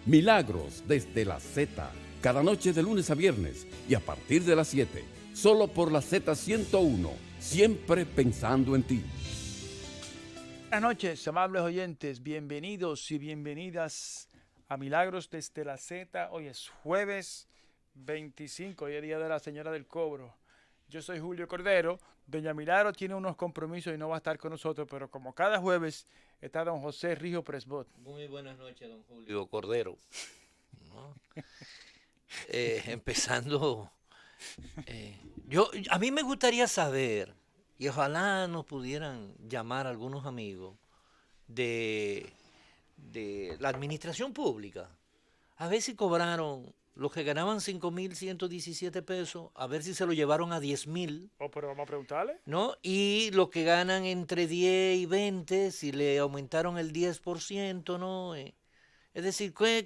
Milagros desde la Z, cada noche de lunes a viernes y a partir de las 7, solo por la Z101, siempre pensando en ti. Buenas noches, amables oyentes, bienvenidos y bienvenidas a Milagros desde la Z. Hoy es jueves 25, hoy es día de la Señora del Cobro. Yo soy Julio Cordero. Doña Milagro tiene unos compromisos y no va a estar con nosotros, pero como cada jueves está don José Rijo Presbot. Muy buenas noches, don Julio Cordero. ¿No? Empezando, a mí me gustaría saber, y ojalá nos pudieran llamar algunos amigos de la administración pública, a ver si cobraron los que ganaban 5.117 pesos, a ver si se lo llevaron a 10.000. Oh, pero vamos a preguntarle. ¿No? Y los que ganan entre 10 y 20, si le aumentaron el 10%, ¿no? Es decir, Vamos,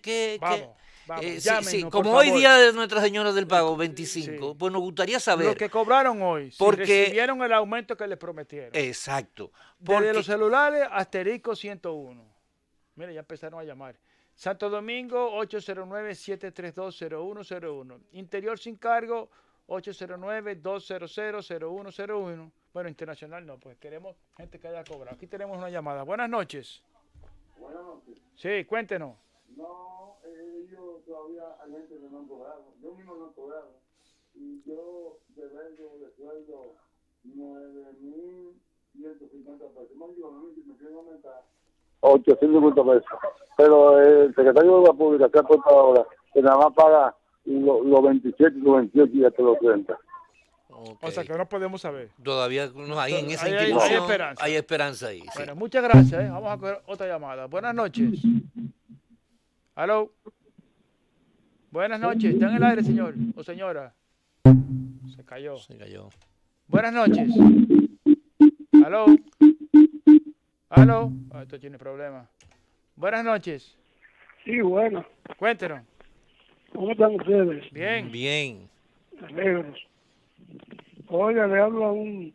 sí, por como hoy favor. día de Nuestra Señora del Pago, 25, Sí. pues nos gustaría saber. Los que cobraron hoy, Porque- si recibieron el aumento que les prometieron. Exacto. Desde Porque, los celulares, asterisco 101. Mire, ya empezaron a llamar. Santo Domingo, 809-732-0101. Interior sin cargo, 809-200-0101. Bueno, internacional no, pues queremos gente que haya cobrado. Aquí tenemos una llamada. Buenas noches. Buenas noches. Sí, cuéntenos. No, ellos todavía hay gente que no han cobrado. Yo mismo no he cobrado. Y yo devengo de sueldo 9.150 pesos. No digo, no, me quieren aumentar 850 pesos. Pero el secretario de la Pública se ha puesto ahora que nada más paga los 27 y los 28 y hasta los 30. ok, O sea que no podemos saber. todavía no hay en esa Hay institución, esperanza. hay esperanza ahí. Sí. Bueno, muchas gracias. Vamos a coger otra llamada. Buenas noches. ¿Aló? Buenas noches. ¿Está en el aire, señor o señora? Se cayó. Se cayó. Buenas noches. ¿Aló? ¿Aló? Esto tiene problemas. Buenas noches. Sí, bueno. Cuéntenos. ¿Cómo están ustedes? Bien. Bien. Alegros. Oiga, le hablo a un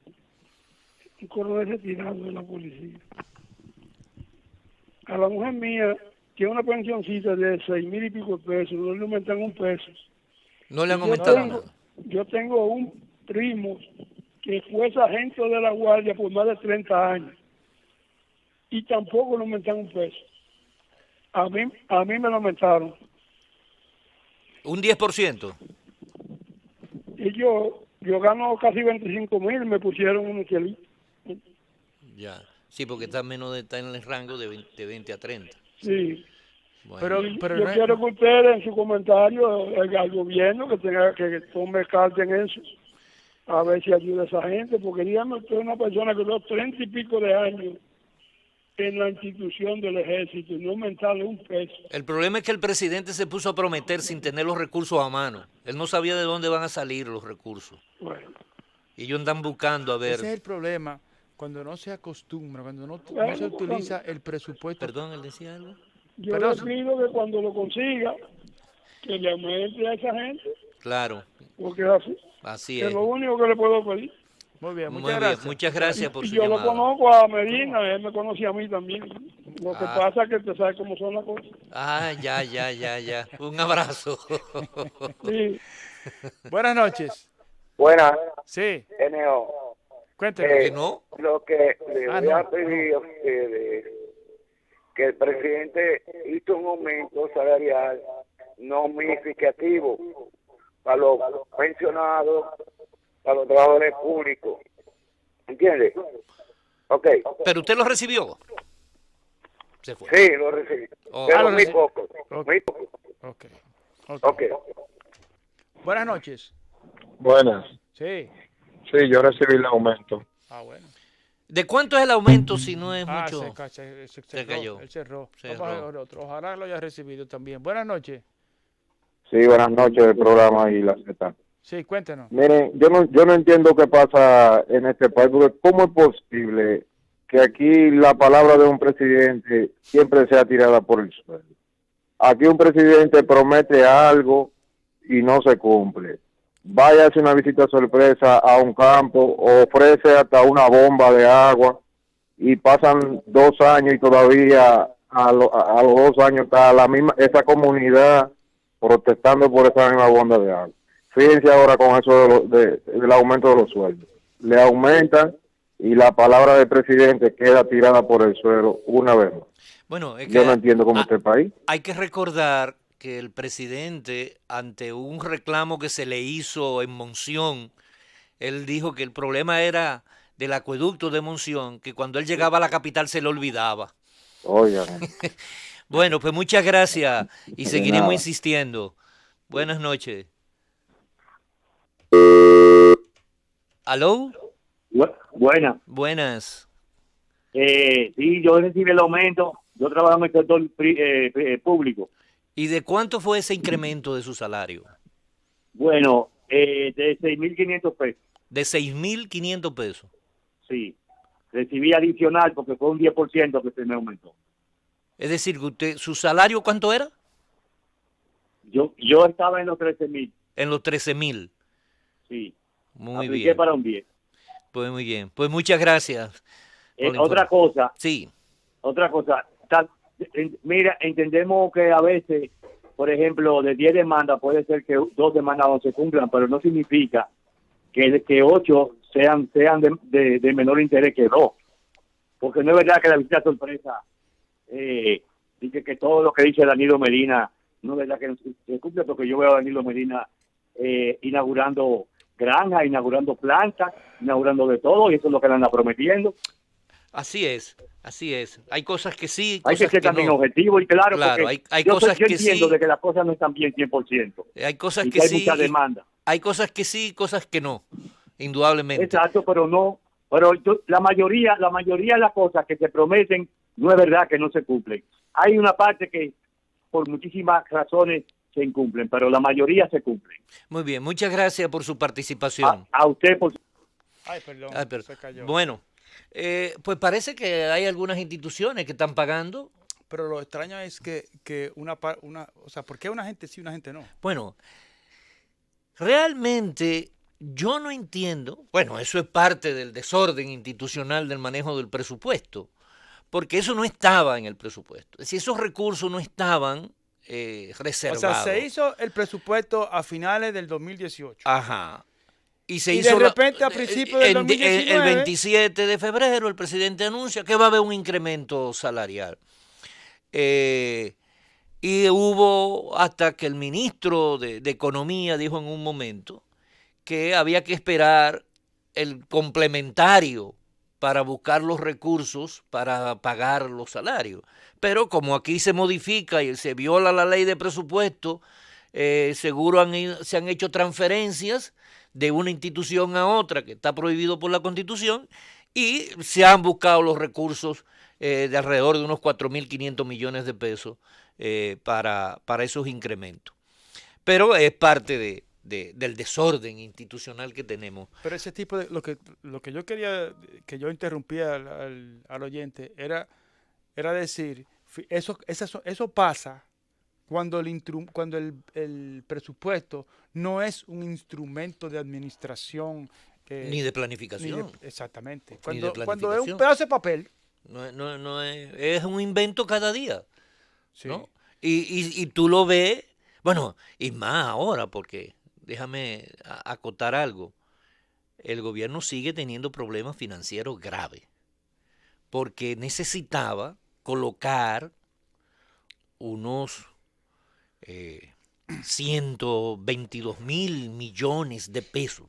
coronel retirado de la policía. A la mujer mía, que una pensioncita de 6.000 y pico de pesos, no le aumentan un peso. No le han aumentado tengo, nada. yo tengo un primo que fue sargento de la guardia por más de 30 años y tampoco le aumentan un peso. A mí me lo aumentaron. Un 10%. Y yo gano casi 25.000, me pusieron un chelito. Ya. Sí, porque está está en el rango de 20 a 30. Sí. Bueno. Pero Yo no es- quiero que ustedes en su comentario al gobierno que tenga que tome carta en eso, a ver si ayuda a esa gente, porque dígame usted, una persona que duró 30 y pico de años en la institución del ejército y no aumentarle un peso. El problema es que el presidente se puso a prometer sin tener los recursos a mano. Él no sabía de dónde van a salir los recursos. Bueno, Y ellos andan buscando a ver. ese es el problema. Cuando no se acostumbra, cuando no se Bueno, utiliza el presupuesto. Perdón, él decía algo. yo Pero- le pido que cuando lo consiga, que le aumente a esa gente, Claro, porque así así es es. lo único que le puedo pedir. Muy bien, Muy muchas bien, gracias. muchas gracias por Y su yo lo llamada. conozco a Medina, él me conocía a mí también. Lo que Ah. pasa es que usted sabe cómo son las cosas. Ah, ya. Un abrazo. Sí. Buenas noches. Buenas, Sí, NO. cuéntenos. ¿Que no? Lo que le voy no, a pedir a ustedes, que el presidente hizo un aumento salarial no significativo para los pensionados, para los trabajadores públicos. ¿Entiende? Ok, ¿Pero usted lo recibió? Se fue. sí, lo recibí. Oh. Pero lo muy recibí. poco, Ok. muy poco. Ok. Ok. Buenas noches. Buenas. Sí. Sí, yo recibí el aumento. Ah, bueno. ¿De cuánto es el aumento si no es Ah, mucho? se Se cayó. Él cerró. Cerró. Vamos a ver otro. Ojalá lo haya recibido también. Buenas noches. Sí, buenas noches del programa y la Z. Sí, cuéntenos. Miren, yo no entiendo qué pasa en este país, porque ¿cómo es posible que aquí la palabra de un presidente siempre sea tirada por el suelo? Aquí un presidente promete algo y no se cumple. Vaya a hacer una visita sorpresa a un campo, ofrece hasta una bomba de agua y pasan 2 años y todavía a los 2 años está esa comunidad protestando por esa misma bomba de agua. Fíjense ahora con eso del aumento de los sueldos. Le aumentan y la palabra del presidente queda tirada por el suelo una vez más. Bueno, es que Yo no entiendo cómo este país. hay que recordar que el presidente, ante un reclamo que se le hizo en Monción, él dijo que el problema era del acueducto de Monción, que cuando él llegaba a la capital se le olvidaba. Oigan, Bueno, pues muchas gracias y de seguiremos nada. insistiendo. Buenas noches. ¿Aló? Buena. Buenas. Sí, yo recibí el aumento. Yo trabajo en el sector público. ¿Y de cuánto fue ese incremento de su salario? Bueno, de 6.500 pesos. De 6.500 pesos. Sí. Recibí adicional porque fue un 10% que se me aumentó. Es decir, que usted, ¿su salario cuánto era? Yo estaba en los 13.000. En los 13.000. Sí. Muy Apliqué bien. para un 10. Pues muy bien. Pues muchas gracias. por la Otra cosa. Sí. Otra cosa. Mira, entendemos que a veces, por ejemplo, de 10 demandas puede ser que 2 demandas no se cumplan, pero no significa que 8 sean de menor interés que 2. Porque no es verdad que la visita sorpresa dice que todo lo que dice Danilo Medina no es verdad que no se cumple, porque yo veo a Danilo Medina inaugurando granjas, inaugurando plantas, inaugurando de todo, y eso es lo que le anda prometiendo. Así es, así es. Hay cosas que sí, Hay que cosas ser que también no. objetivo y claro, Claro, porque hay yo cosas que entiendo sí. de que las cosas no están bien 100%. Hay cosas y que hay sí. mucha demanda. Hay cosas que sí, cosas que no. Indudablemente. Exacto, pero la mayoría de las cosas que se prometen no es verdad que no se cumplen. Hay una parte que por muchísimas razones se incumplen, pero la mayoría se cumplen. Muy bien, muchas gracias por su participación. A usted por... Ay, perdón, Ay, pero- se cayó. Bueno, pues parece que hay algunas instituciones que están pagando. Pero lo extraño es que o sea, ¿por qué una gente sí y una gente no? Bueno, realmente yo no entiendo. Bueno, eso es parte del desorden institucional del manejo del presupuesto, porque eso no estaba en el presupuesto. Es decir, esos recursos no estaban O reservados. sea, se hizo el presupuesto a finales del 2018. Ajá. Y se Y hizo de repente, a principios del 2019, el 27 de febrero, el presidente anuncia que va a haber un incremento salarial. Y hubo hasta que el ministro de Economía dijo en un momento que había que esperar el complementario para buscar los recursos para pagar los salarios. Pero como aquí se modifica y se viola la ley de presupuesto, seguro se han hecho transferencias de una institución a otra que está prohibido por la Constitución y se han buscado los recursos de alrededor de unos 4.500 millones de pesos para esos incrementos. Pero es parte del desorden institucional que tenemos. pero ese tipo de lo que yo quería que yo interrumpía al oyente era decir, eso pasa cuando el presupuesto no es un instrumento de administración Ni de planificación. exactamente. Ni de Cuando es un planificación. pedazo de papel, No es un invento cada día, sí. ¿no? Y tú lo ves, bueno, y más ahora, porque déjame acotar algo. El gobierno sigue teniendo problemas financieros graves, porque necesitaba colocar unos 122.000 millones de pesos.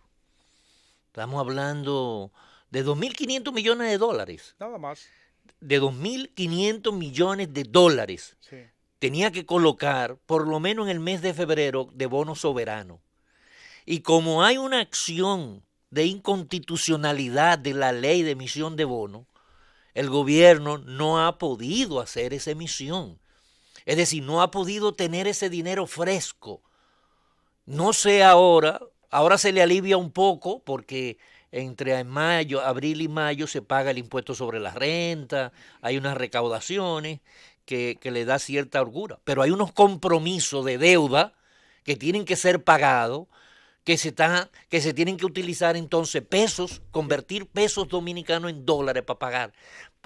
Estamos hablando de 2.500 millones de dólares. Nada más. De 2.500 millones de dólares Sí. tenía que colocar, por lo menos en el mes de febrero, de bono soberano. Y como hay una acción de inconstitucionalidad de la ley de emisión de bono, el gobierno no ha podido hacer esa emisión. Es decir, no ha podido tener ese dinero fresco. No sé ahora se le alivia un poco porque entre abril y mayo se paga el impuesto sobre la renta, hay unas recaudaciones que le da cierta holgura, pero hay unos compromisos de deuda que tienen que ser pagados, que se tienen que utilizar entonces pesos, convertir pesos dominicanos en dólares para pagar,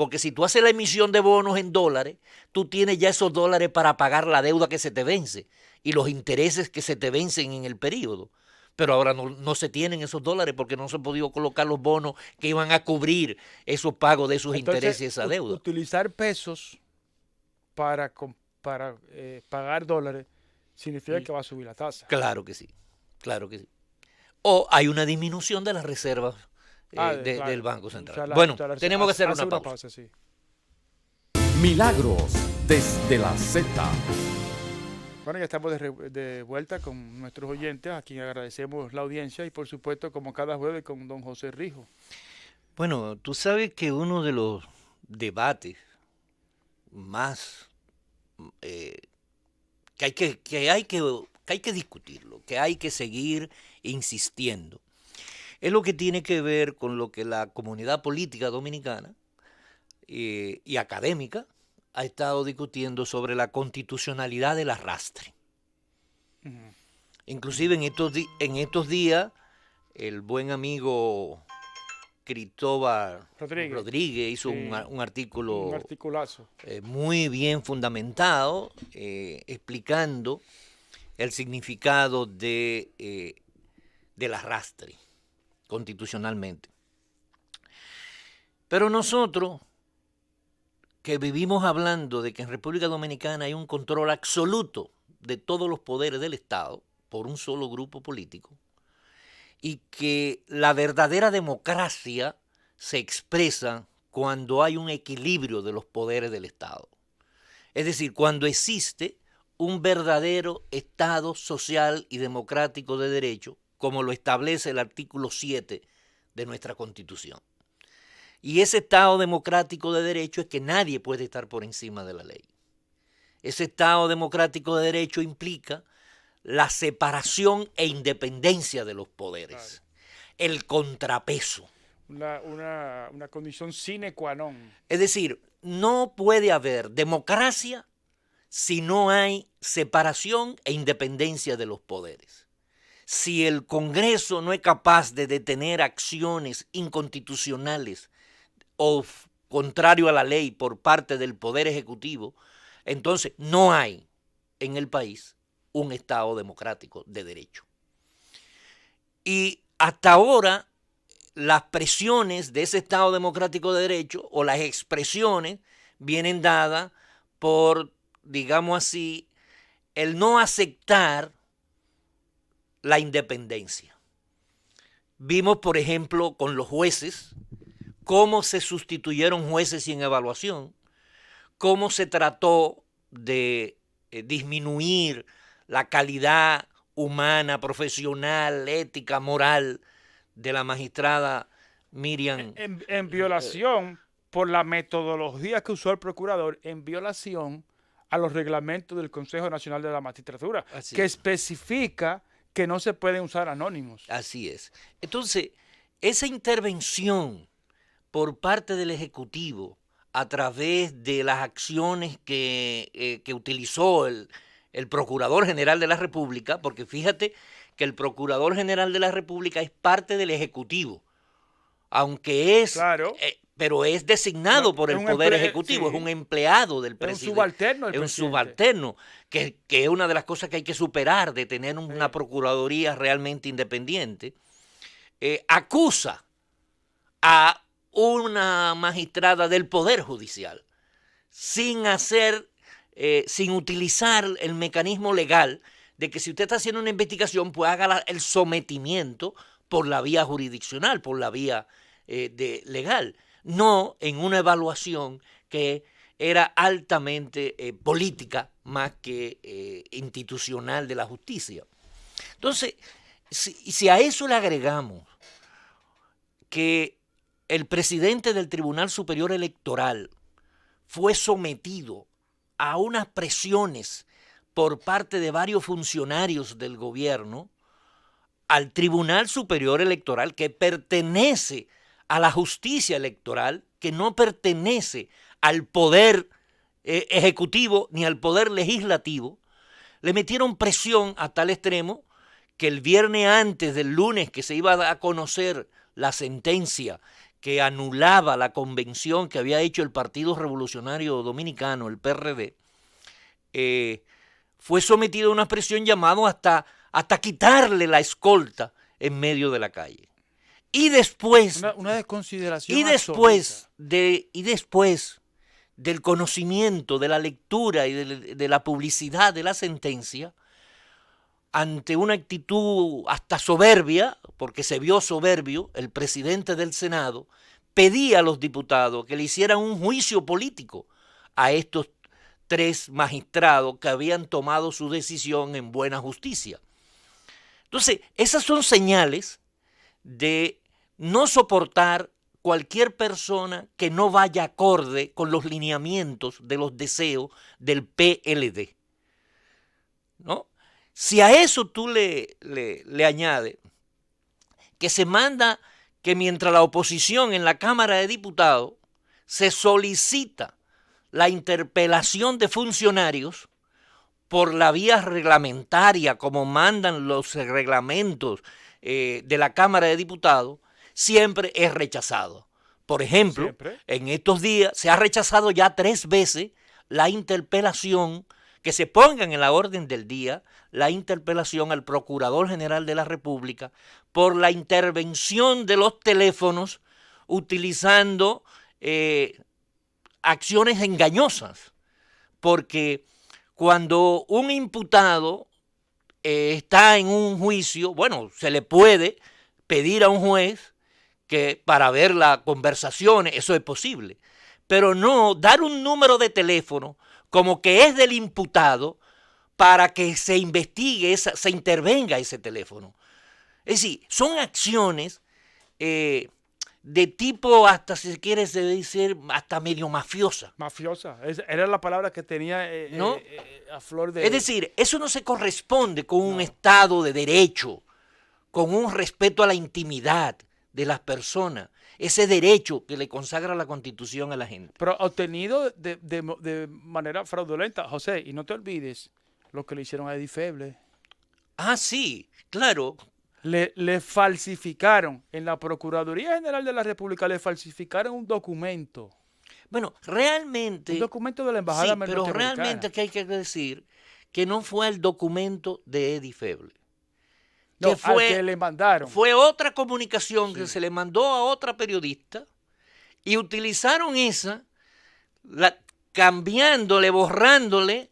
Porque si tú haces la emisión de bonos en dólares, tú tienes ya esos dólares para pagar la deuda que se te vence y los intereses que se te vencen en el periodo. Pero ahora no se tienen esos dólares porque no se han podido colocar los bonos que iban a cubrir esos pagos de esos intereses y esa deuda. Utilizar pesos para pagar dólares significa que va a subir la tasa. Claro que sí, claro que sí. O hay una disminución de las reservas Claro. del Banco Central. O sea, bueno, tenemos que hacer hace una pausa. sí. Milagros desde la Z. Bueno, ya estamos de vuelta con nuestros oyentes, a quien agradecemos la audiencia y por supuesto, como cada jueves, con don José Rijo. Bueno, tú sabes que uno de los debates más que hay que discutirlo, que hay que seguir insistiendo, es lo que tiene que ver con lo que la comunidad política dominicana y académica ha estado discutiendo sobre la constitucionalidad del arrastre. Inclusive en estos días, el buen amigo Cristóbal Rodríguez hizo un artículo, un articulazo, muy bien fundamentado, explicando el significado del arrastre constitucionalmente. Pero nosotros, que vivimos hablando de que en República Dominicana hay un control absoluto de todos los poderes del Estado por un solo grupo político, y que la verdadera democracia se expresa cuando hay un equilibrio de los poderes del Estado. Es decir, cuando existe un verdadero Estado social y democrático de derecho, como lo establece el artículo 7 de nuestra Constitución. Y ese Estado democrático de derecho es que nadie puede estar por encima de la ley. Ese Estado democrático de derecho implica la separación e independencia de los poderes, el contrapeso. Una condición sine qua non. Es decir, no puede haber democracia si no hay separación e independencia de los poderes. Si el Congreso no es capaz de detener acciones inconstitucionales o contrario a la ley por parte del Poder Ejecutivo, entonces no hay en el país un Estado democrático de derecho. Y hasta ahora las presiones de ese Estado democrático de derecho o las expresiones vienen dadas por, digamos así, el no aceptar la independencia. Vimos, por ejemplo, con los jueces, cómo se sustituyeron jueces sin evaluación, cómo se trató de disminuir la calidad humana, profesional, ética, moral de la magistrada Miriam. En violación por la metodología que usó el procurador, en violación a los reglamentos del Consejo Nacional de la Magistratura, que especifica que no se pueden usar anónimos. Así es. Entonces, esa intervención por parte del Ejecutivo a través de las acciones que utilizó el Procurador General de la República, porque fíjate que el Procurador General de la República es parte del Ejecutivo, aunque es, claro, pero es designado por el Poder Ejecutivo, sí, es un empleado del presidente. Es un subalterno del presidente. Es un subalterno, que es una de las cosas que hay que superar, de tener una Procuraduría realmente independiente. Acusa a una magistrada del Poder Judicial sin utilizar el mecanismo legal de que si usted está haciendo una investigación, pues haga el sometimiento por la vía jurisdiccional, por la vía legal, no en una evaluación que era altamente política más que institucional de la justicia. Entonces, si a eso le agregamos que el presidente del Tribunal Superior Electoral fue sometido a unas presiones por parte de varios funcionarios del gobierno al Tribunal Superior Electoral, que pertenece a la justicia electoral, que no pertenece al poder ejecutivo ni al poder legislativo, le metieron presión a tal extremo que el viernes antes del lunes que se iba a conocer la sentencia que anulaba la convención que había hecho el Partido Revolucionario Dominicano, el PRD, fue sometido a una presión llamada hasta quitarle la escolta en medio de la calle. Y después, una desconsideración y después del conocimiento, de la lectura y de la publicidad de la sentencia, ante una actitud hasta soberbia, porque se vio soberbio, el presidente del Senado pedía a los diputados que le hicieran un juicio político a estos 3 magistrados que habían tomado su decisión en buena justicia. Entonces, esas son señales de no soportar cualquier persona que no vaya acorde con los lineamientos de los deseos del PLD, ¿no? Si a eso tú le añades que se manda que mientras la oposición en la Cámara de Diputados se solicita la interpelación de funcionarios por la vía reglamentaria, como mandan los reglamentos de la Cámara de Diputados, siempre es rechazado. Por ejemplo, en estos días se ha rechazado ya 3 veces la interpelación, que se pongan en la orden del día la interpelación al Procurador General de la República por la intervención de los teléfonos utilizando acciones engañosas, porque cuando un imputado está en un juicio, bueno, se le puede pedir a un juez que para ver las conversaciones, eso es posible, pero no dar un número de teléfono como que es del imputado para que se investigue, se intervenga ese teléfono. Es decir, son acciones de tipo, hasta si se quiere decir, hasta medio mafiosa. Mafiosa, era la palabra que tenía ¿no? a flor de... Es decir, eso no se corresponde con un Estado de derecho, con un respeto a la intimidad de las personas, ese derecho que le consagra la Constitución a la gente. Pero obtenido de manera fraudulenta, José, y no te olvides lo que le hicieron a Edifeble. Ah, sí, claro. Le falsificaron, en la Procuraduría General de la República le falsificaron un documento. Bueno, realmente... Un documento de la Embajada norteamericana. Pero realmente que hay que decir que no fue el documento de Edifeble. No, al que le mandaron. Fue otra comunicación que se le mandó a otra periodista y utilizaron esa, cambiándole, borrándole,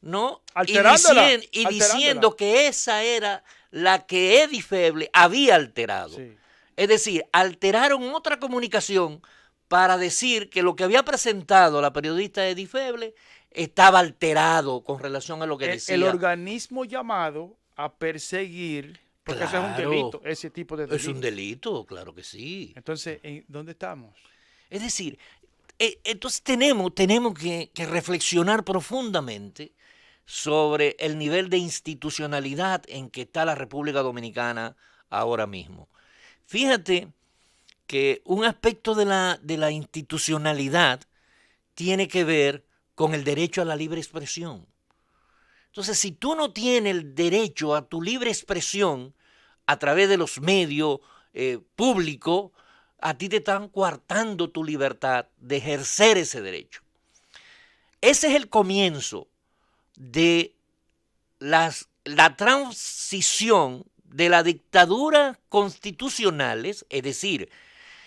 ¿no? Alterándola. Y diciendo que esa era la que Edifeble había alterado. Sí. Es decir, alteraron otra comunicación para decir que lo que había presentado la periodista Edifeble estaba alterado con relación a lo que decía. El organismo llamado a perseguir, porque claro, eso es un delito, ese tipo de delito. Es un delito, claro que sí. Entonces, ¿dónde estamos? Es decir, entonces tenemos que reflexionar profundamente sobre el nivel de institucionalidad en que está la República Dominicana ahora mismo. Fíjate que un aspecto de la institucionalidad tiene que ver con el derecho a la libre expresión. Entonces, si tú no tienes el derecho a tu libre expresión a través de los medios públicos, a ti te están coartando tu libertad de ejercer ese derecho. Ese es el comienzo de la transición de la dictadura constitucionales, es decir,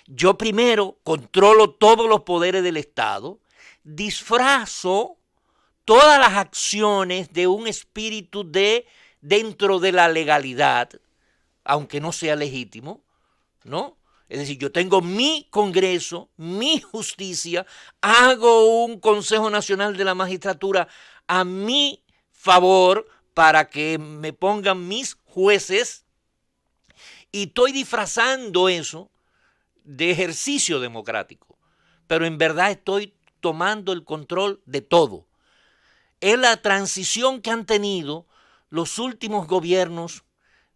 yo primero controlo todos los poderes del Estado, disfrazo todas las acciones de un espíritu dentro de la legalidad, aunque no sea legítimo, ¿no? Es decir, yo tengo mi Congreso, mi justicia, hago un Consejo Nacional de la Magistratura a mi favor para que me pongan mis jueces, y estoy disfrazando eso de ejercicio democrático, pero en verdad estoy tomando el control de todo. Es la transición que han tenido los últimos gobiernos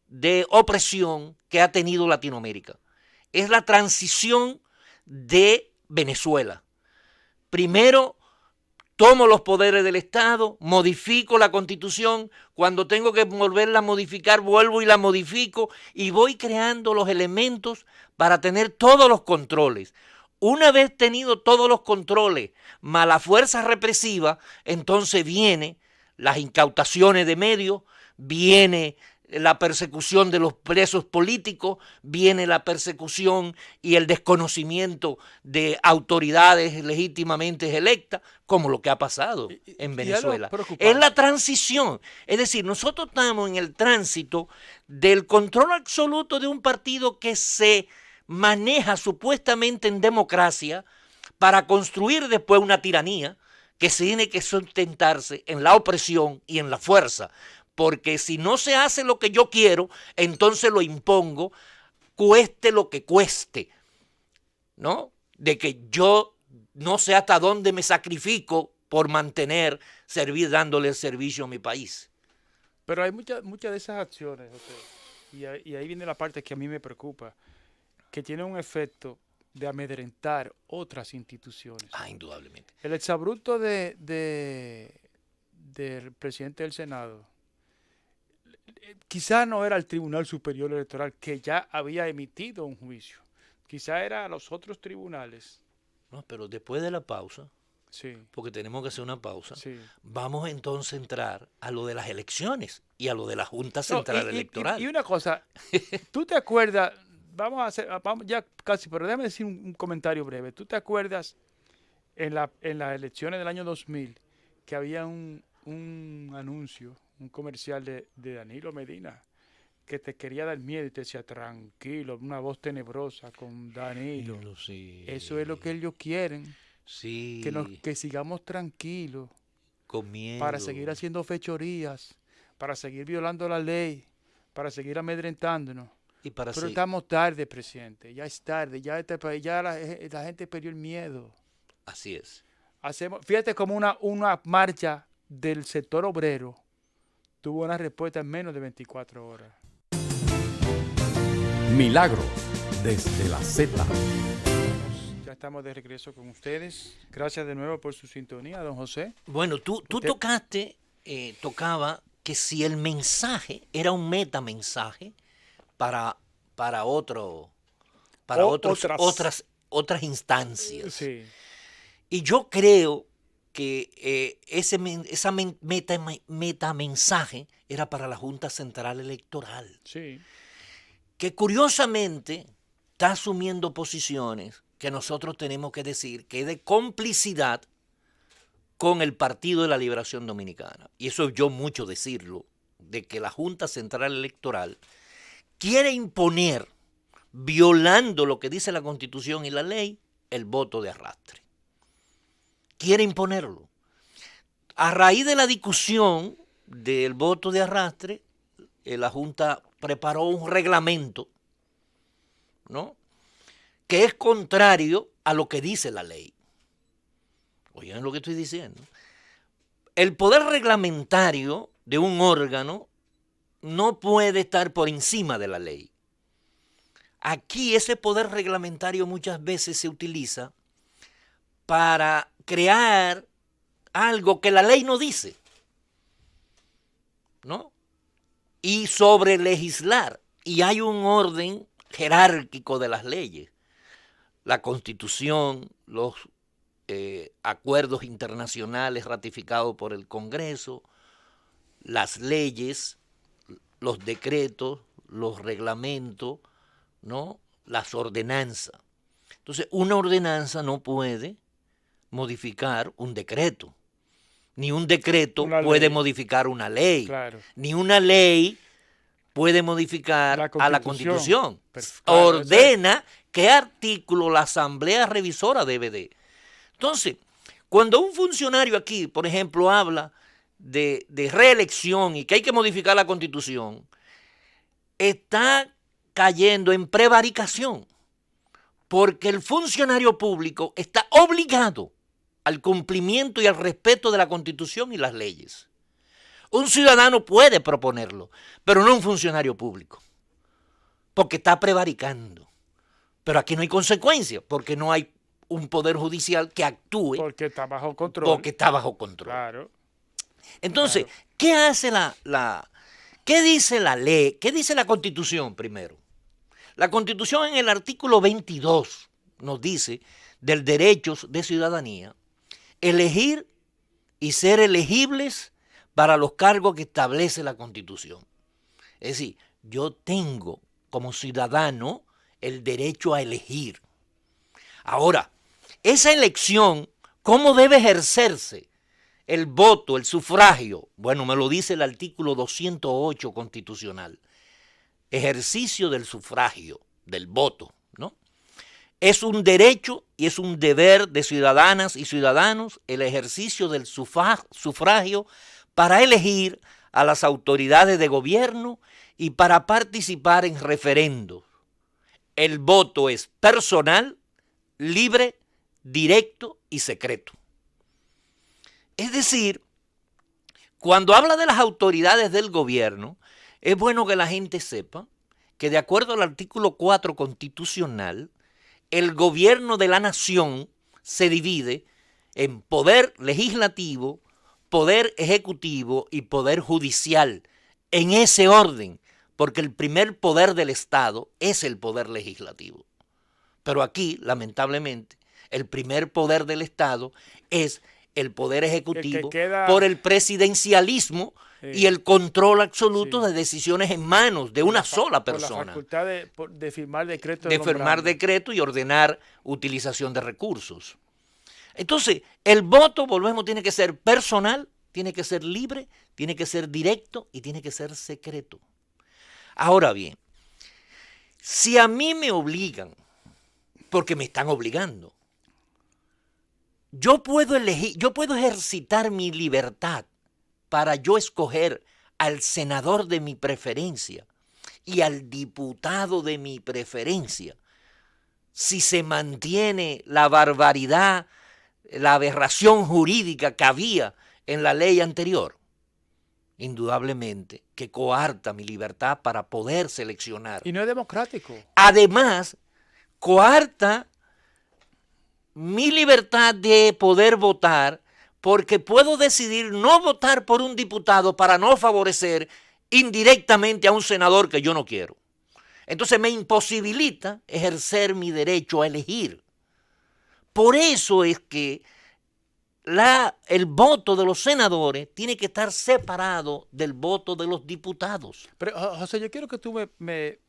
de opresión que ha tenido Latinoamérica. Es la transición de Venezuela. Primero tomo los poderes del Estado, modifico la Constitución, cuando tengo que volverla a modificar, vuelvo y la modifico y voy creando los elementos para tener todos los controles. Una vez tenido todos los controles, más la fuerza represiva, entonces viene las incautaciones de medios, viene la persecución de los presos políticos, viene la persecución y el desconocimiento de autoridades legítimamente electas, como lo que ha pasado en Venezuela. Es la transición. Es decir, nosotros estamos en el tránsito del control absoluto de un partido que se maneja supuestamente en democracia para construir después una tiranía que se tiene que sustentarse en la opresión y en la fuerza. Porque si no se hace lo que yo quiero, entonces lo impongo, cueste lo que cueste, ¿no? De que yo no sé hasta dónde me sacrifico por mantener, dándole el servicio a mi país. Pero hay muchas de esas acciones, José, y ahí viene la parte que a mí me preocupa, que tiene un efecto de amedrentar otras instituciones. Indudablemente. El exabrupto del presidente del Senado, quizá no era el Tribunal Superior Electoral que ya había emitido un juicio. Quizá era los otros tribunales. No, pero después de la pausa, sí, porque tenemos que hacer una pausa, sí, vamos entonces a entrar a lo de las elecciones y a lo de la Junta Central Electoral. Y una cosa, ¿tú te acuerdas? Vamos ya casi, pero déjame decir un comentario breve. ¿Tú te acuerdas en las elecciones del año 2000 que había un anuncio, un comercial de Danilo Medina, que te quería dar miedo y te decía, tranquilo, una voz tenebrosa con Danilo? Sí. Eso es lo que ellos quieren. Sí. Que sigamos tranquilos. Con miedo. Para seguir haciendo fechorías, para seguir violando la ley, para seguir amedrentándonos. Pero estamos tarde, presidente. Ya es tarde. Ya la gente perdió el miedo. Así es. Fíjate como una marcha del sector obrero tuvo una respuesta en menos de 24 horas. Milagros desde la Z. Ya estamos de regreso con ustedes. Gracias de nuevo por su sintonía, don José. Bueno, tú tocaba que si el mensaje era un metamensaje para otras instancias. Sí. Y yo creo que ese metamensaje era para la Junta Central Electoral. Sí. Que curiosamente está asumiendo posiciones que nosotros tenemos que decir que es de complicidad con el Partido de la Liberación Dominicana. Y eso yo mucho decirlo, de que la Junta Central Electoral quiere imponer, violando lo que dice la Constitución y la ley, el voto de arrastre. Quiere imponerlo. A raíz de la discusión del voto de arrastre, la Junta preparó un reglamento, ¿no?, que es contrario a lo que dice la ley. Oigan lo que estoy diciendo. El poder reglamentario de un órgano no puede estar por encima de la ley. Aquí ese poder reglamentario muchas veces se utiliza para crear algo que la ley no dice, ¿no? Y sobre legislar. Y hay un orden jerárquico de las leyes. La Constitución, los acuerdos internacionales ratificados por el Congreso, las leyes, los decretos, los reglamentos, ¿no?, las ordenanzas. Entonces, una ordenanza no puede modificar un decreto, ni un decreto puede modificar una ley, claro, ni una ley puede modificar a la Constitución. Ordena qué artículo la Asamblea Revisora debe de. Entonces, cuando un funcionario aquí, por ejemplo, habla de reelección y que hay que modificar la Constitución, está cayendo en prevaricación, porque el funcionario público está obligado al cumplimiento y al respeto de la Constitución y las leyes. Un ciudadano puede proponerlo, pero no un funcionario público, porque está prevaricando. Pero aquí no hay consecuencia, porque no hay un poder judicial que actúe Porque está bajo control. porque está bajo control. Claro. Entonces, Claro. ¿qué hace qué dice la ley? ¿Qué dice la Constitución primero? La Constitución en el artículo 22 nos dice del derecho de ciudadanía elegir y ser elegibles para los cargos que establece la Constitución. Es decir, yo tengo como ciudadano el derecho a elegir. Ahora, esa elección, ¿cómo debe ejercerse? El voto, el sufragio, bueno, me lo dice el artículo 208 constitucional. Ejercicio del sufragio, del voto, ¿no? Es un derecho y es un deber de ciudadanas y ciudadanos el ejercicio del sufragio para elegir a las autoridades de gobierno y para participar en referendos. El voto es personal, libre, directo y secreto. Es decir, cuando habla de las autoridades del gobierno, es bueno que la gente sepa que de acuerdo al artículo 4 constitucional, el gobierno de la nación se divide en poder legislativo, poder ejecutivo y poder judicial, en ese orden, porque el primer poder del Estado es el poder legislativo. Pero aquí, lamentablemente, el primer poder del Estado es el poder ejecutivo por el presidencialismo y el control absoluto de decisiones en manos de una sola persona. Por la facultad de firmar decretos. De firmar decretos y ordenar utilización de recursos. Entonces, el voto, volvemos, tiene que ser personal, tiene que ser libre, tiene que ser directo y tiene que ser secreto. Ahora bien, si a mí me obligan, porque me están obligando, yo puedo elegir, yo puedo ejercitar mi libertad para yo escoger al senador de mi preferencia y al diputado de mi preferencia, si se mantiene la barbaridad, la aberración jurídica que había en la ley anterior. Indudablemente que coarta mi libertad para poder seleccionar. Y no es democrático. Además, coarta mi libertad de poder votar, porque puedo decidir no votar por un diputado para no favorecer indirectamente a un senador que yo no quiero. Entonces me imposibilita ejercer mi derecho a elegir. Por eso es que el voto de los senadores tiene que estar separado del voto de los diputados. Pero, José, yo quiero que tú me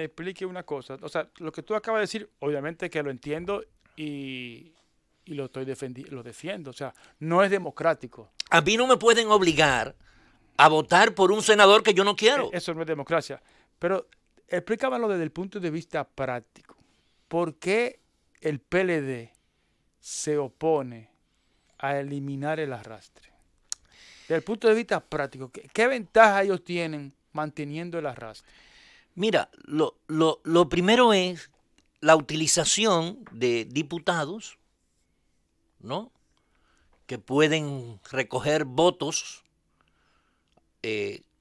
expliques una cosa. O sea, lo que tú acabas de decir, obviamente que lo entiendo y lo defiendo. O sea, no es democrático. A mí no me pueden obligar a votar por un senador que yo no quiero. Eso no es democracia. Pero explícamelo desde el punto de vista práctico. ¿Por qué el PLD se opone a eliminar el arrastre? Desde el punto de vista práctico, ¿qué ventaja ellos tienen manteniendo el arrastre? Mira, lo primero es la utilización de diputados, ¿no?, que pueden recoger votos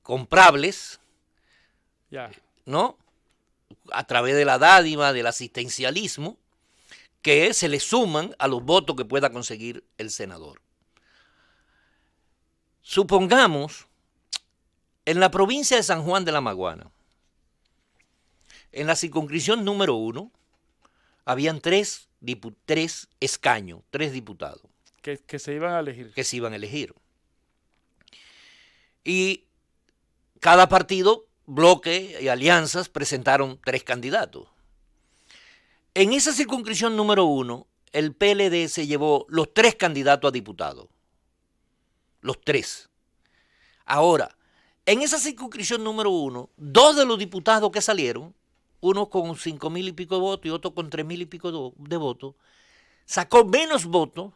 comprables, ¿no?, a través de la dádiva, del asistencialismo, que se le suman a los votos que pueda conseguir el senador. Supongamos, en la provincia de San Juan de la Maguana, en la circunscripción número 1, habían tres escaños, 3 diputados. Que se iban a elegir. Que se iban a elegir. Y cada partido, bloque y alianzas presentaron 3 candidatos. En esa circunscripción número 1, el PLD se llevó los 3 candidatos a diputados. Los 3. Ahora, en esa circunscripción número 1, 2 de los diputados que salieron, uno con 5,000 y pico de votos y otro con 3,000 y pico de votos, sacó menos votos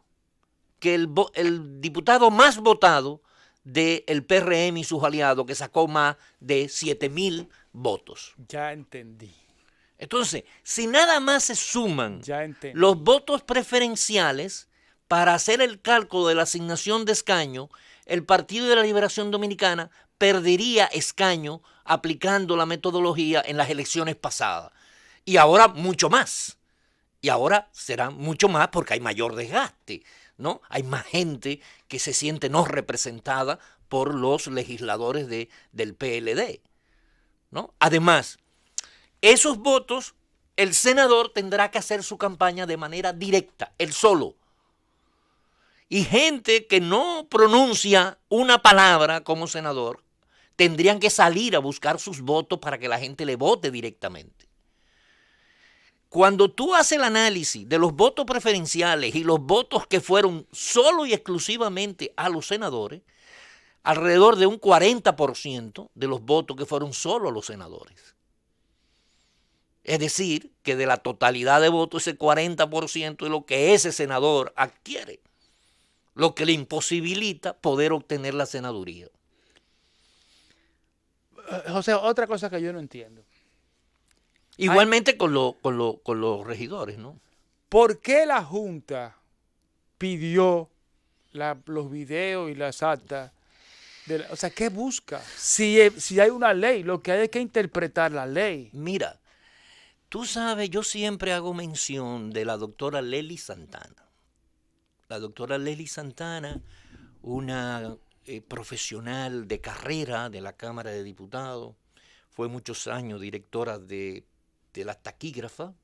que el diputado más votado del PRM y sus aliados, que sacó más de 7,000 votos. Ya entendí. Entonces, si nada más se suman los votos preferenciales para hacer el cálculo de la asignación de escaño, el Partido de la Liberación Dominicana perdería escaño aplicando la metodología en las elecciones pasadas. Y ahora mucho más. Y ahora será mucho más porque hay mayor desgaste, ¿no? Hay más gente que se siente no representada por los legisladores del PLD, ¿no? Además, esos votos, el senador tendrá que hacer su campaña de manera directa, él solo. Y gente que no pronuncia una palabra como senador, tendrían que salir a buscar sus votos para que la gente le vote directamente. Cuando tú haces el análisis de los votos preferenciales y los votos que fueron solo y exclusivamente a los senadores, alrededor de un 40% de los votos que fueron solo a los senadores. Es decir, que de la totalidad de votos, ese 40% es lo que ese senador adquiere, lo que le imposibilita poder obtener la senaduría. José, otra cosa que yo no entiendo. Igualmente con los regidores, ¿no? ¿Por qué la Junta pidió los videos y las actas? O sea, ¿qué busca? Si hay una ley, lo que hay es que interpretar la ley. Mira, tú sabes, yo siempre hago mención de la doctora Lely Santana. La doctora Lely Santana, una profesional de carrera de la Cámara de Diputados, fue muchos años directora de la taquígrafa,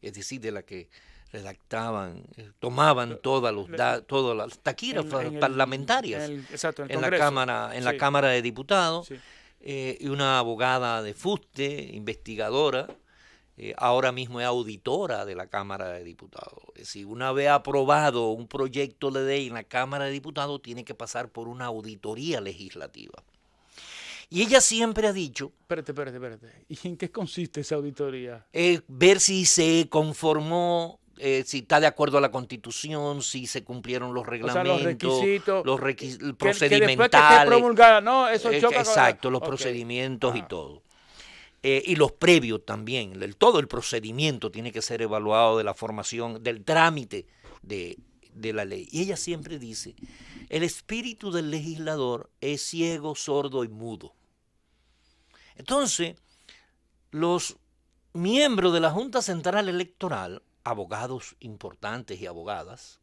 es decir, de la que redactaban, tomaban todas las taquígrafas parlamentarias en la Cámara de Diputados, sí. Y una abogada de fuste, investigadora, ahora mismo es auditora de la Cámara de Diputados. Es decir, una vez aprobado un proyecto de ley en la Cámara de Diputados, tiene que pasar por una auditoría legislativa. Y ella siempre ha dicho... Espérate. ¿Y en qué consiste esa auditoría? Ver si se conformó, si está de acuerdo a la Constitución, si se cumplieron los reglamentos, o sea, los requisitos, procedimentales. Que después promulgada, no, eso choca exacto, los procedimientos y todo. Y los previos también. Todo el procedimiento tiene que ser evaluado de la formación, del trámite de la ley. Y ella siempre dice, el espíritu del legislador es ciego, sordo y mudo. Entonces, los miembros de la Junta Central Electoral, abogados importantes y abogadas,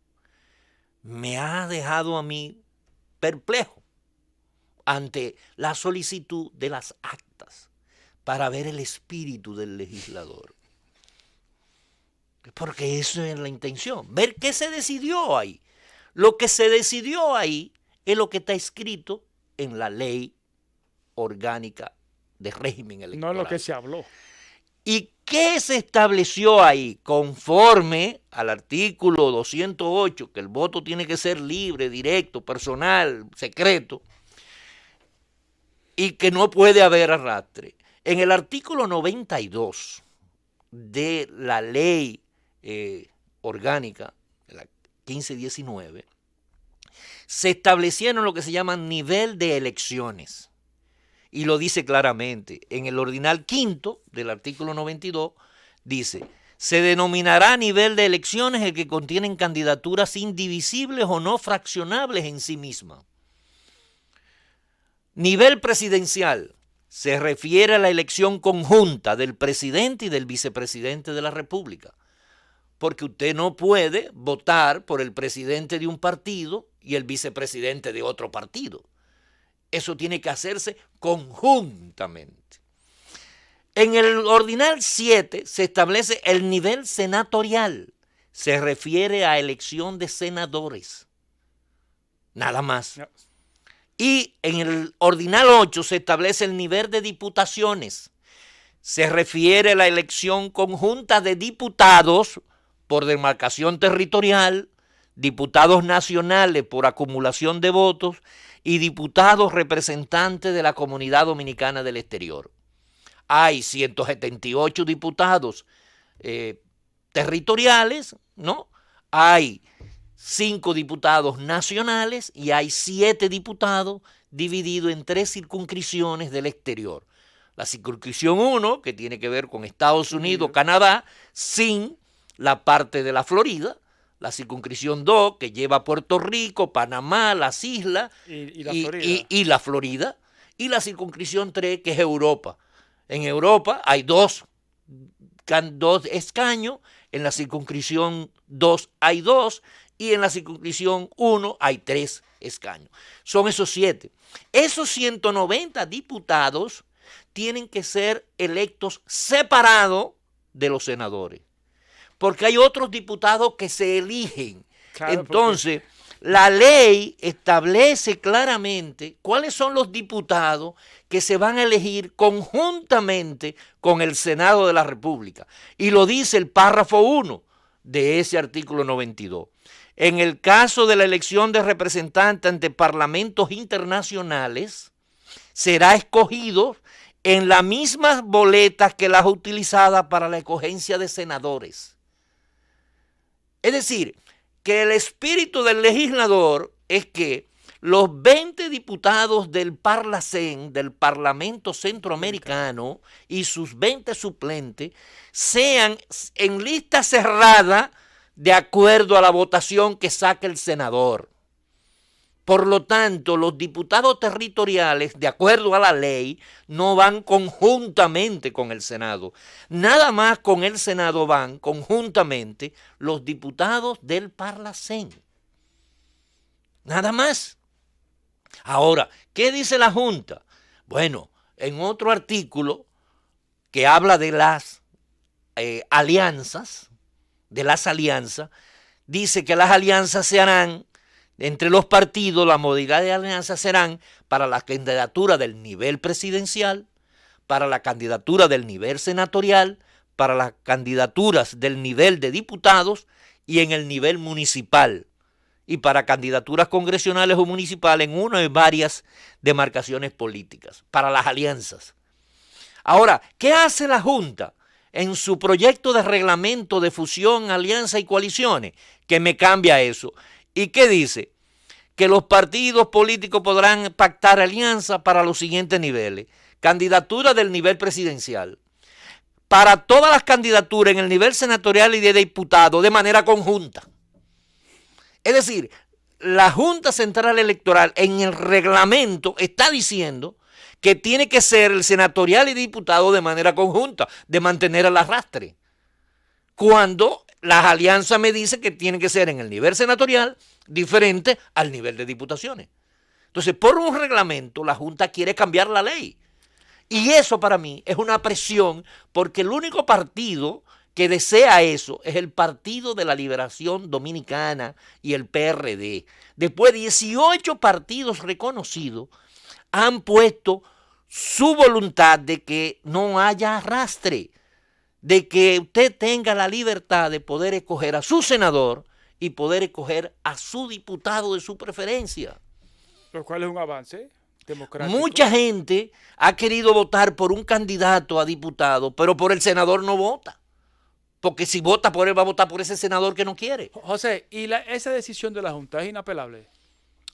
me ha dejado a mí perplejo ante la solicitud de las actas para ver el espíritu del legislador. Porque eso es la intención, ver qué se decidió ahí. Lo que se decidió ahí es lo que está escrito en la ley orgánica de régimen electoral. No es lo que se habló. ¿Y qué se estableció ahí? Conforme al artículo 208, que el voto tiene que ser libre, directo, personal, secreto, y que no puede haber arrastre. En el artículo 92 de la ley orgánica, la 1519, se establecieron lo que se llama nivel de elecciones. Y lo dice claramente. En el ordinal quinto del artículo 92 dice, se denominará nivel de elecciones el que contienen candidaturas indivisibles o no fraccionables en sí mismas. Nivel presidencial se refiere a la elección conjunta del presidente y del vicepresidente de la República. Porque usted no puede votar por el presidente de un partido y el vicepresidente de otro partido. Eso tiene que hacerse conjuntamente. En el ordinal 7 se establece el nivel senatorial. Se refiere a elección de senadores. Nada más. No. Y en el ordinal 8 se establece el nivel de diputaciones. Se refiere a la elección conjunta de diputados por demarcación territorial, diputados nacionales por acumulación de votos y diputados representantes de la comunidad dominicana del exterior. Hay 178 diputados territoriales, ¿no? Hay 5 diputados nacionales y hay 7 diputados divididos en 3 circunscripciones del exterior. La circunscripción 1, que tiene que ver con Estados Unidos, Canadá, sin la parte de la Florida. La circunscripción 2, que lleva a Puerto Rico, Panamá, las islas y la Florida. Y la circunscripción 3, que es Europa. En Europa hay 2 2 escaños, en la circunscripción 2 hay 2 y en la circunscripción 1 hay 3 escaños. Son esos 7. Esos 190 diputados tienen que ser electos separados de los senadores, porque hay otros diputados que se eligen. Claro, entonces, la ley establece claramente cuáles son los diputados que se van a elegir conjuntamente con el Senado de la República. Y lo dice el párrafo 1 de ese artículo 92. En el caso de la elección de representantes ante parlamentos internacionales, será escogido en las mismas boletas que las utilizadas para la escogencia de senadores. Es decir, que el espíritu del legislador es que los 20 diputados del Parlacén, del Parlamento Centroamericano, y sus 20 suplentes sean en lista cerrada de acuerdo a la votación que saque el senador. Por lo tanto, los diputados territoriales, de acuerdo a la ley, no van conjuntamente con el Senado. Nada más con el Senado van conjuntamente los diputados del Parlacén. Nada más. Ahora, ¿qué dice la Junta? Bueno, en otro artículo que habla de las alianzas, dice que las alianzas se harán entre los partidos, la modalidad de alianza serán para la candidatura del nivel presidencial, para la candidatura del nivel senatorial, para las candidaturas del nivel de diputados y en el nivel municipal, y para candidaturas congresionales o municipales en una de varias demarcaciones políticas, para las alianzas. Ahora, ¿qué hace la Junta en su proyecto de reglamento de fusión, alianza y coaliciones? Que me cambia eso. ¿Y qué dice? Que los partidos políticos podrán pactar alianzas para los siguientes niveles. Candidatura del nivel presidencial. Para todas las candidaturas en el nivel senatorial y de diputado de manera conjunta. Es decir, la Junta Central Electoral en el reglamento está diciendo que tiene que ser el senatorial y diputado de manera conjunta, de mantener el arrastre. Cuando las alianzas me dicen que tienen que ser en el nivel senatorial diferente al nivel de diputaciones. Entonces, por un reglamento, la Junta quiere cambiar la ley. Y eso para mí es una presión, porque el único partido que desea eso es el Partido de la Liberación Dominicana y el PRD. Después, 18 partidos reconocidos han puesto su voluntad de que no haya arrastre, de que usted tenga la libertad de poder escoger a su senador y poder escoger a su diputado de su preferencia. Lo cual es un avance democrático. Mucha gente ha querido votar por un candidato a diputado, pero por el senador no vota. Porque si vota por él, va a votar por ese senador que no quiere. José, ¿y esa decisión de la Junta es inapelable?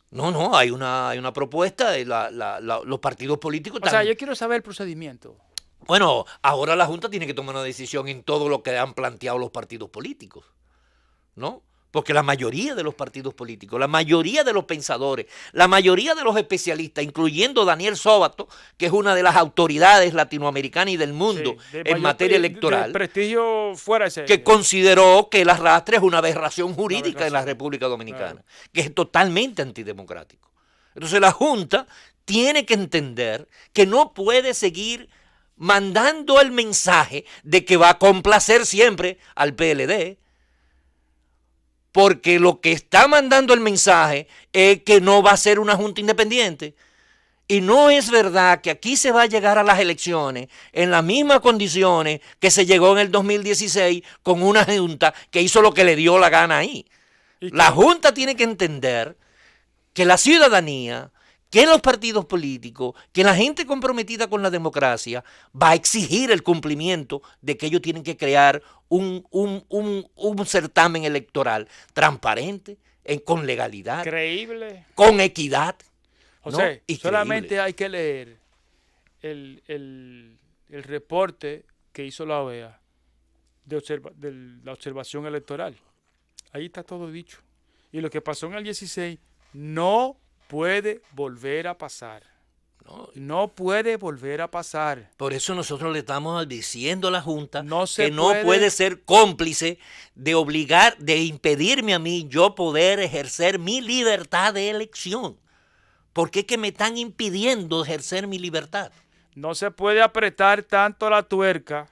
No, hay una propuesta de los partidos políticos. O sea, yo quiero saber el procedimiento. Bueno, ahora la Junta tiene que tomar una decisión en todo lo que han planteado los partidos políticos, ¿no? Porque la mayoría de los partidos políticos, la mayoría de los pensadores, la mayoría de los especialistas, incluyendo Daniel Sóbato, que es una de las autoridades latinoamericanas y del mundo en materia electoral, de prestigio fuera ese, que consideró que el arrastre es una aberración jurídica en la República Dominicana, que es totalmente antidemocrático. Entonces la Junta tiene que entender que no puede seguir mandando el mensaje de que va a complacer siempre al PLD, porque lo que está mandando el mensaje es que no va a ser una junta independiente. Y no es verdad que aquí se va a llegar a las elecciones en las mismas condiciones que se llegó en el 2016 con una junta que hizo lo que le dio la gana ahí. La junta tiene que entender que la ciudadanía, que los partidos políticos, que la gente comprometida con la democracia va a exigir el cumplimiento de que ellos tienen que crear un certamen electoral transparente, con legalidad, creíble, con equidad. José, ¿no? solamente hay que leer el reporte que hizo la OEA de la observación electoral. Ahí está todo dicho. Y lo que pasó en el 16 no puede volver a pasar. No puede volver a pasar. Por eso nosotros le estamos diciendo a la Junta que no puede ser cómplice de obligar, de impedirme a mí yo poder ejercer mi libertad de elección. ¿Por qué que me están impidiendo ejercer mi libertad? No se puede apretar tanto la tuerca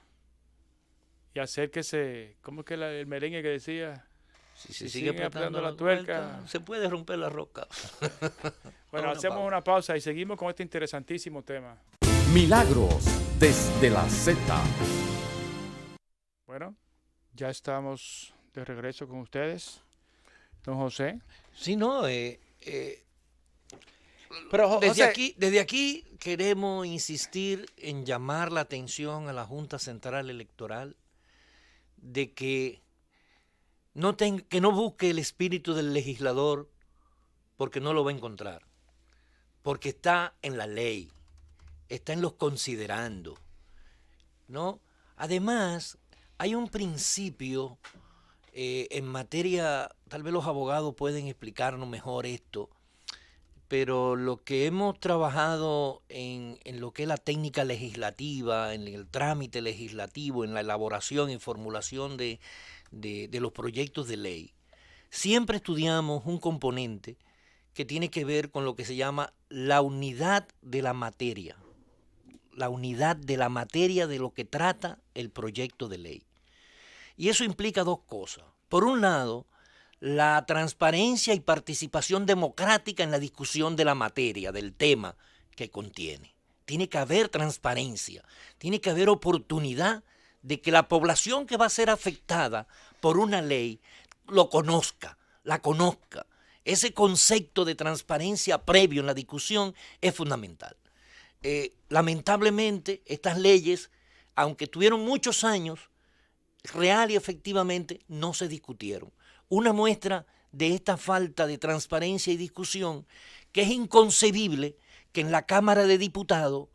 y hacer que se... ¿Cómo es que el merengue que decía? Si se sigue apretando la tuerca, se puede romper la roca. Bueno, hacemos una pausa y seguimos con este interesantísimo tema. Milagros desde la Z. Bueno, ya estamos de regreso con ustedes, don José. Sí, no, Pero desde aquí queremos insistir en llamar la atención a la Junta Central Electoral de que no busque el espíritu del legislador, porque no lo va a encontrar, porque está en la ley, está en los considerando, ¿no? Además, hay un principio en materia, tal vez los abogados pueden explicarnos mejor esto, pero lo que hemos trabajado en lo que es la técnica legislativa, en el trámite legislativo, en la elaboración y formulación de los proyectos de ley, siempre estudiamos un componente que tiene que ver con lo que se llama la unidad de la materia. La unidad de la materia de lo que trata el proyecto de ley. Y eso implica dos cosas. Por un lado, la transparencia y participación democrática en la discusión de la materia, del tema que contiene. Tiene que haber transparencia, tiene que haber oportunidad de que la población que va a ser afectada por una ley lo conozca, la conozca. Ese concepto de transparencia previo en la discusión es fundamental. Lamentablemente, estas leyes, aunque tuvieron muchos años, real y efectivamente no se discutieron. Una muestra de esta falta de transparencia y discusión, que es inconcebible que en la Cámara de Diputados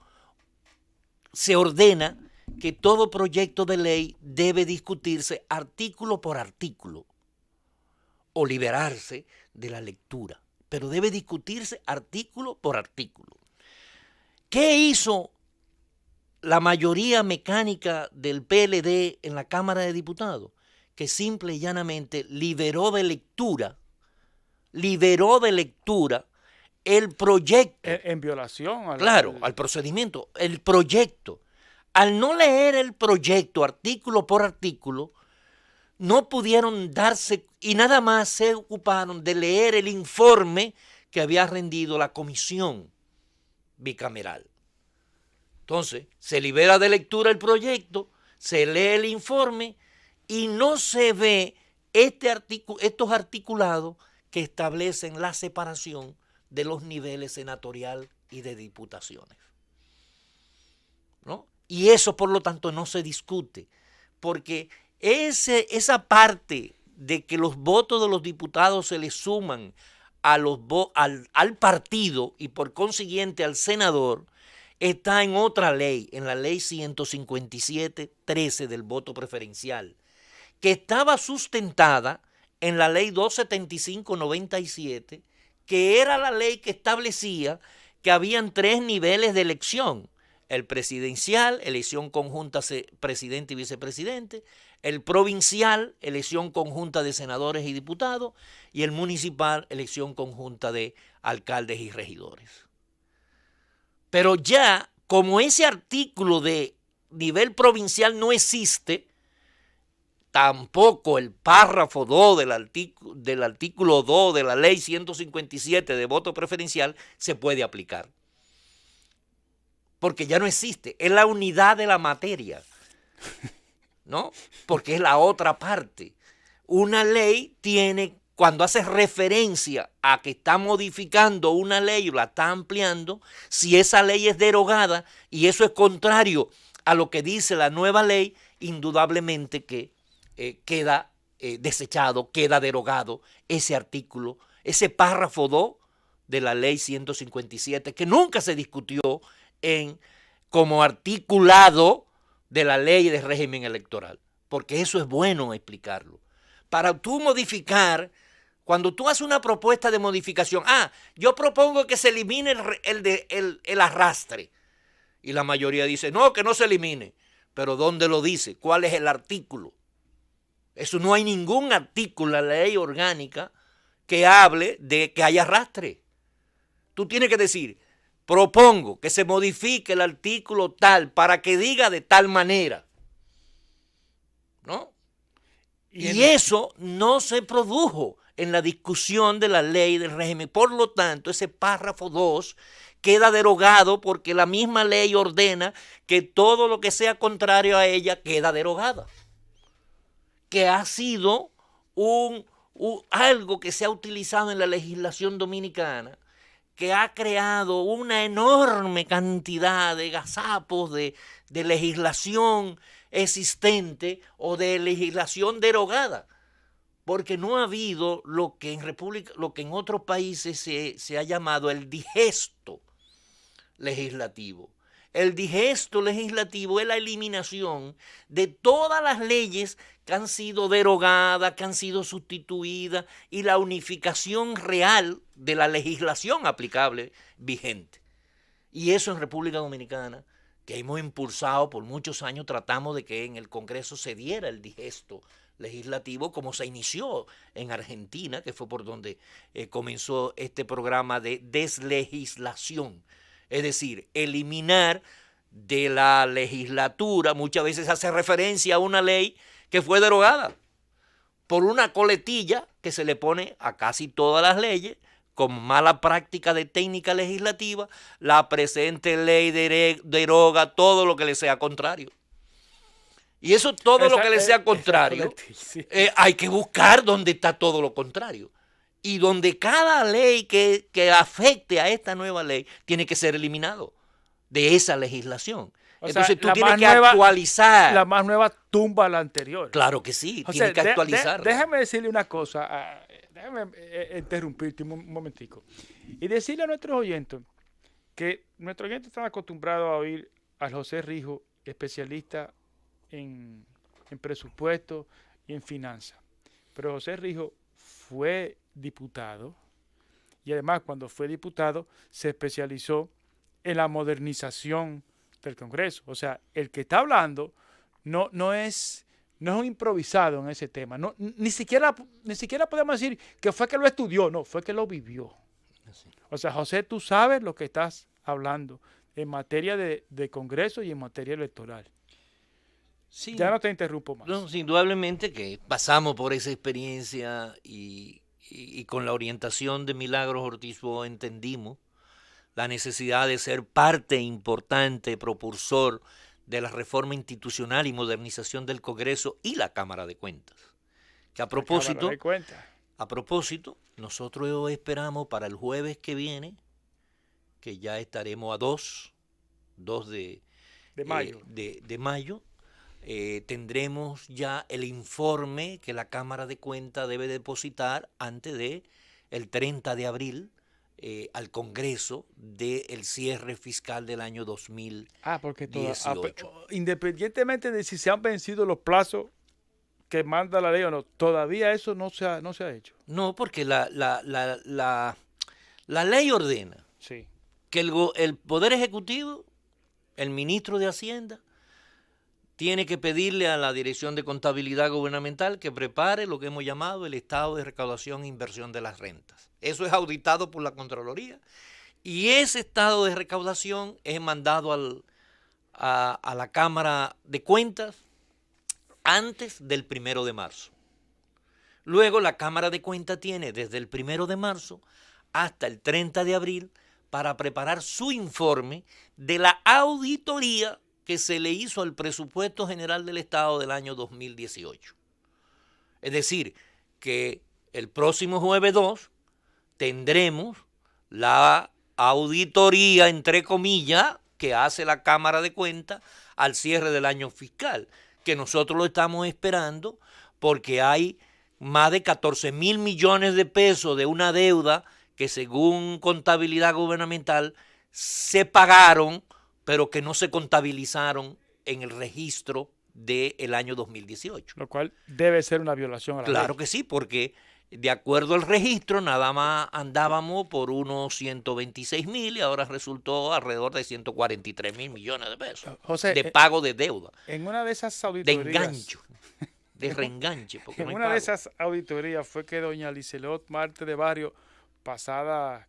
se ordena que todo proyecto de ley debe discutirse artículo por artículo o liberarse de la lectura, pero debe discutirse artículo por artículo. ¿Qué hizo la mayoría mecánica del PLD en la Cámara de Diputados? Que simple y llanamente liberó de lectura el proyecto. En violación al procedimiento, el proyecto. Al no leer el proyecto artículo por artículo, no pudieron darse y nada más se ocuparon de leer el informe que había rendido la comisión bicameral. Entonces, se libera de lectura el proyecto, se lee el informe y no se ve estos articulados que establecen la separación de los niveles senatorial y de diputaciones, ¿no? Y eso, por lo tanto, no se discute, porque esa parte de que los votos de los diputados se le suman al partido y por consiguiente al senador, está en otra ley, en la ley 157.13 del voto preferencial, que estaba sustentada en la ley 275/97, que era la ley que establecía que habían 3 niveles de elección: el presidencial, elección conjunta presidente y vicepresidente; el provincial, elección conjunta de senadores y diputados; y el municipal, elección conjunta de alcaldes y regidores. Pero ya, como ese artículo de nivel provincial no existe, tampoco el párrafo 2 del artículo 2 de la ley 157 de voto preferencial se puede aplicar. Porque ya no existe, es la unidad de la materia, ¿no? Porque es la otra parte. Una ley tiene, cuando hace referencia a que está modificando una ley o la está ampliando, si esa ley es derogada y eso es contrario a lo que dice la nueva ley, indudablemente que queda desechado, queda derogado ese artículo, ese párrafo 2 de la ley 157, que nunca se discutió como articulado de la ley de régimen electoral, porque eso es bueno explicarlo. Para tú modificar Cuando tú haces una propuesta de modificación, yo propongo que se elimine el arrastre. Y la mayoría dice, no, que no se elimine. Pero ¿dónde lo dice? ¿Cuál es el artículo? Eso no hay ningún artículo en la ley orgánica que hable de que haya arrastre. Tú tienes que decir, propongo que se modifique el artículo tal para que diga de tal manera. ¿No? Y eso no se produjo en la discusión de la ley del régimen. Por lo tanto, ese párrafo 2 queda derogado porque la misma ley ordena que todo lo que sea contrario a ella queda derogada. Que ha sido algo que se ha utilizado en la legislación dominicana, que ha creado una enorme cantidad de gazapos de legislación existente o de legislación derogada, porque no ha habido lo que en otros países se ha llamado el digesto legislativo. El digesto legislativo es la eliminación de todas las leyes que han sido derogadas, que han sido sustituidas, y la unificación real de la legislación aplicable vigente. Y eso en República Dominicana, que hemos impulsado por muchos años, tratamos de que en el Congreso se diera el digesto legislativo, como se inició en Argentina, que fue por donde comenzó este programa de deslegislación. Es decir, eliminar de la legislatura, muchas veces hace referencia a una ley que fue derogada por una coletilla que se le pone a casi todas las leyes, con mala práctica de técnica legislativa. La presente ley deroga todo lo que le sea contrario. Y eso, todo lo que le sea contrario, hay que buscar dónde está todo lo contrario. Y donde cada ley que afecte a esta nueva ley tiene que ser eliminado de esa legislación. Entonces tú tienes que actualizar. La más nueva tumba la anterior. Claro que sí, tienes que actualizarla. Déjame decirle una cosa, déjame interrumpirte un momentico. Y decirle a nuestros oyentes que nuestros oyentes están acostumbrados a oír a José Rijo, especialista en presupuesto y en finanzas. Pero José Rijo fue diputado y además cuando fue diputado se especializó en la modernización del Congreso. O sea, el que está hablando no es un improvisado en ese tema. Ni siquiera podemos decir que fue que lo estudió, no, fue que lo vivió. O sea, José, tú sabes lo que estás hablando en materia de Congreso y en materia electoral. Sí, ya no te interrumpo más. No, indudablemente que pasamos por esa experiencia y con la orientación de Milagros Ortiz Boa entendimos la necesidad de ser parte importante, propulsor de la reforma institucional y modernización del Congreso y la Cámara de Cuentas. Que a propósito, nosotros esperamos para el jueves que viene, que ya estaremos a 2 de mayo, tendremos ya el informe que la Cámara de Cuentas debe depositar antes de el 30 de abril al Congreso del cierre fiscal del año 2018. Porque independientemente de si se han vencido los plazos que manda la ley o no, todavía eso no se ha hecho. No, porque la ley ordena que el Poder Ejecutivo, el ministro de Hacienda, tiene que pedirle a la Dirección de Contabilidad Gubernamental que prepare lo que hemos llamado el estado de recaudación e inversión de las rentas. Eso es auditado por la Contraloría y ese estado de recaudación es mandado a la Cámara de Cuentas antes del 1 de marzo. Luego la Cámara de Cuentas tiene desde el 1 de marzo hasta el 30 de abril para preparar su informe de la auditoría que se le hizo al presupuesto general del Estado del año 2018. Es decir, que el próximo jueves 2 tendremos la auditoría, entre comillas, que hace la Cámara de Cuentas al cierre del año fiscal, que nosotros lo estamos esperando porque hay más de 14,000 millones de pesos de una deuda que según contabilidad gubernamental se pagaron pero que no se contabilizaron en el registro del año 2018. Lo cual debe ser una violación a la ley. Claro que sí, porque De acuerdo al registro, nada más andábamos por unos 126.000 y ahora resultó alrededor de 143.000 millones de pesos José, de pago de deuda, en una de esas de auditorías, engancho, de reenganche. Porque en no hay una de pago. esas auditorías fue que doña Licelot Marte de Barrio, pasada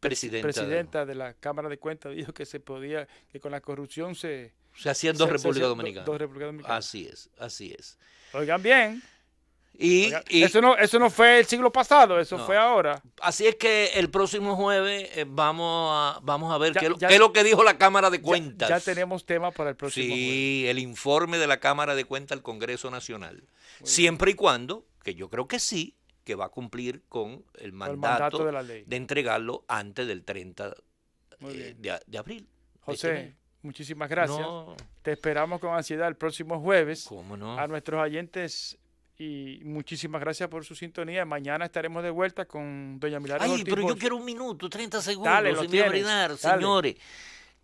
presidenta de la Cámara de Cuentas, dijo que se podía, que con la corrupción se Se hacían dos se República hacía Dominicana. dos Repúblicas Dominicanas. Así es, así es. Oigan bien. Y, Oigan, y eso no fue el siglo pasado, eso No. fue ahora. así es que el próximo jueves vamos a ver Ya- qué ya- es lo que dijo la Cámara de Ya, Cuentas. ya tenemos tema para el próximo jueves. Sí, el informe de la Cámara de Cuentas al Congreso Nacional. Siempre y cuando, que yo creo que sí, que va a cumplir con el mandato, de la ley. de entregarlo antes del 30 Muy bien. de abril. José, muchísimas gracias. No, Te esperamos con ansiedad el próximo jueves. ¿cómo no? A nuestros oyentes, y muchísimas gracias por su sintonía. Mañana estaremos de vuelta con doña Milagros Ay, Ortiz pero yo Bosch. quiero un minuto, 30 segundos, Dale, lo sin me tienes. olvidar, Dale. señores.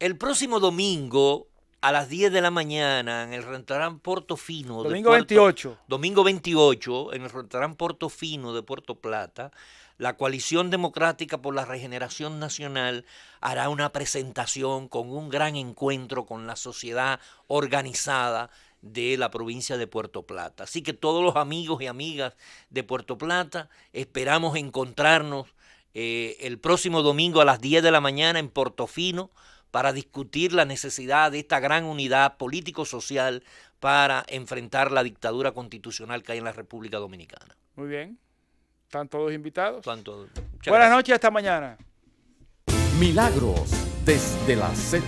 El próximo domingo, a las 10 de la mañana, en el restaurante Portofino. Domingo 28. Domingo 28, en el restaurante Portofino de Puerto Plata, la Coalición Democrática por la Regeneración Nacional hará una presentación con un gran encuentro con la sociedad organizada de la provincia de Puerto Plata. Así que todos los amigos y amigas de Puerto Plata esperamos encontrarnos el próximo domingo a las 10 de la mañana en Portofino para discutir la necesidad de esta gran unidad político-social para enfrentar la dictadura constitucional que hay en la República Dominicana. Muy bien. ¿Están todos invitados? Muchas Buenas gracias. noches, hasta mañana. Milagros desde la Z.